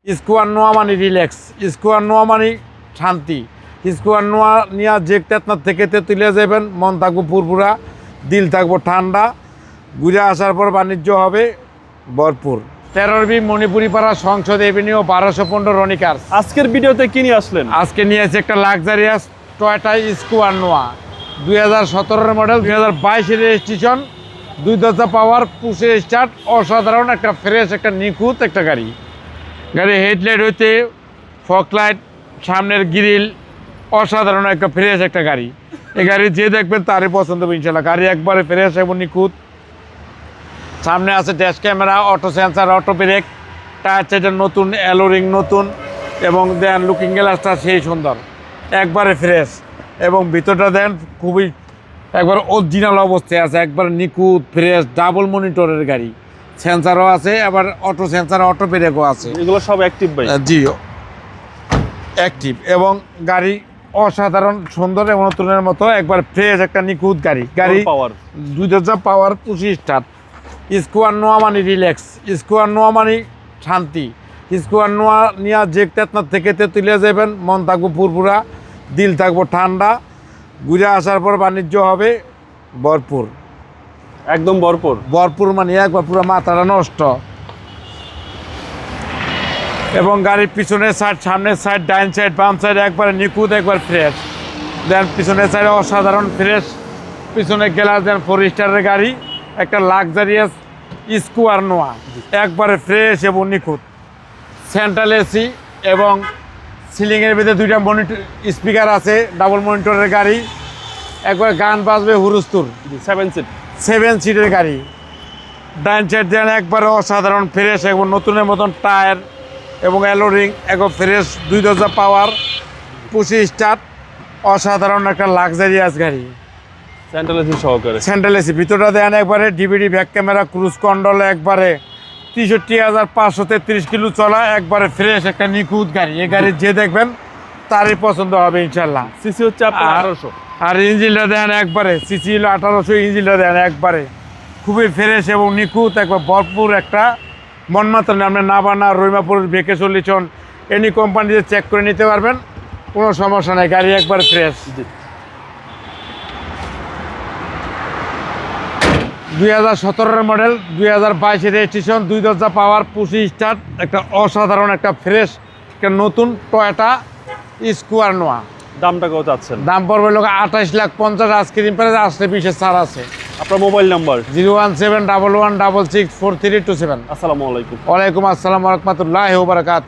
Square নোয়া মানে relax, square নোয়া মানে শান্তি। স্কোয়ার নোয়া নিয়ে যে তেতনার থেকে তুলে যাবেন, মন থাকবো পুরপুরা, দিল থাকবো ঠান্ডা, ঘুরে আসার পর বাণিজ্য হবে ভরপুর। 13B মণিপুরি পাড়া সংসদ এভিনিউ 1215 রনিকার্স। আজকের ভিডিওতে কি নিয়ে আসলেন? আজকে নিয়ে এসে একটা লাক্সারিয়াস টয়োটা স্কোয়ার নোয়া 2017 মডেল, 2022 রেজিস্ট্রেশন, 2 দরজা পাওয়ার, পুশে স্টার্ট, অসাধারণ একটা ফ্রেশ একটা নিখুঁত একটা গাড়ি। গাড়ির হেডলাইট হইতে ফগ লাইট, সামনের গ্রিল, অসাধারণ একটা ফ্রেশ একটা গাড়ি। এই গাড়ি যে দেখবেন তারই পছন্দ হবে ইনশাল্লাহ। গাড়ি একবারে ফ্রেশ এবং নিখুঁত। সামনে আছে dash camera, auto sensor, auto brake, tyre চাইটা নতুন, অ্যালোরিং নতুন, এবং দেন লুকিং গ্লাসটা সেই সুন্দর, একবারে ফ্রেশ। এবং ভিতরটা দেন খুবই একবার অরিজিনাল অবস্থায় আছে, একবার নিখুঁত ফ্রেশ, ডাবল মনিটরের গাড়ি, সেন্সারও আছে, আবার অটো সেন্সার, অটো ব্রেকও আছে। এগুলো সব অ্যাক্টিভ ভাই? জি, অ্যাক্টিভ। এবং গাড়ি অসাধারণ সুন্দর এবং নতুনের মতো একবার ফ্রেশ একটা নিখুঁত গাড়ি। গাড়ি পাওয়ার, 2 দরজা পাওয়ার, পুশি স্টার্ট। স্কোয়ার নোয়া মানে রিল্যাক্স, স্কোয়ার নোয়া মানে শান্তি। স্কোয়ার নোয়া নিয়ে যে তেতনার থেকে তুলে যাবেন, মন থাকবো পুরপুরা, দিল থাকবো ঠান্ডা, ঘুরে আসার পর বাণিজ্য হবে ভরপুর। একদম ভরপুর। ভরপুর মানে একবার পুরো মাথাটা নষ্ট। এবং গাড়ির পিছনের সাইড, সামনের সাইড, ডাইন সাইড, বাম সাইড একবার নিখুঁত, একবার ফ্রেশ। দেন পিছনের সাইডে অসাধারণ ফ্রেশ, পিছনে গ্লাস দেন 4 স্টারের গাড়ি, একটা লাক্সারিয়াস স্কোয়ার নোয়া, একবারে ফ্রেশ এবং নিখুঁত। সেন্ট্রাল এসি এবং সিলিংয়ের ভিতরে 2টা মনিটর স্পিকার আছে, ডাবল মনিটরের গাড়ি, একবার গান বাজবে হুরুস্তুর। 7 সিটের গাড়ি। ডাইন সাইড দেন একবারে অসাধারণ ফ্রেশ এবং নতুনের মতন টায়ার এবং অ্যালোরিং, একবার ফ্রেশ, 2 দরজা পাওয়ার, পুশি স্টার্ট, অসাধারণ একটা লাক্সারিয়াস গাড়ি। সেন্ট্রাল এসি সহকারে। Central AC. ভিতরটা দেন একবারে DVD, back camera, cruise control, একবারে 63,533 কিলো চলা, একবারে ফ্রেশ একটা নিখুঁত গাড়ি। এই গাড়ি যে দেখবেন তারই পছন্দ হবে ইনশাল্লাহ। সিসি হচ্ছে আপনার 1800। আর ইঞ্জিনটা দেন একবারে সিসি হলো 1800, ইঞ্জিনটা দেন একবারে খুবই ফ্রেশ এবং নিখুঁত, একবার ভরপুর একটা মন মাত্র। আপনি নাবানা, রহিমাপুর, বেকে সলিউশন, এনি কোম্পানিতে চেক করে নিতে পারবেন, কোনো সমস্যা নেই, গাড়ি একবার ফ্রেশ। 2017 মডেল, 2022 রেজিস্ট্রেশন, 2 দরজা পাওয়ার, পুশি স্টার্ট, একটা অসাধারণ একটা ফ্রেশ একটা নতুন টয়োটা স্কোয়ার নোয়া। দামটা কত চাচ্ছেন? দাম পড়বে লোক 28,50,000। আইসক্রিম প্রাইস আসলে 20-এর ছাড় আছে। আপনার মোবাইল নাম্বার? 01711166327। আসসালামু আলাইকুম। ওয়ালাইকুম আসসালাম ওয়া রাহমাতুল্লাহি ওয়া বারাকাতুহু।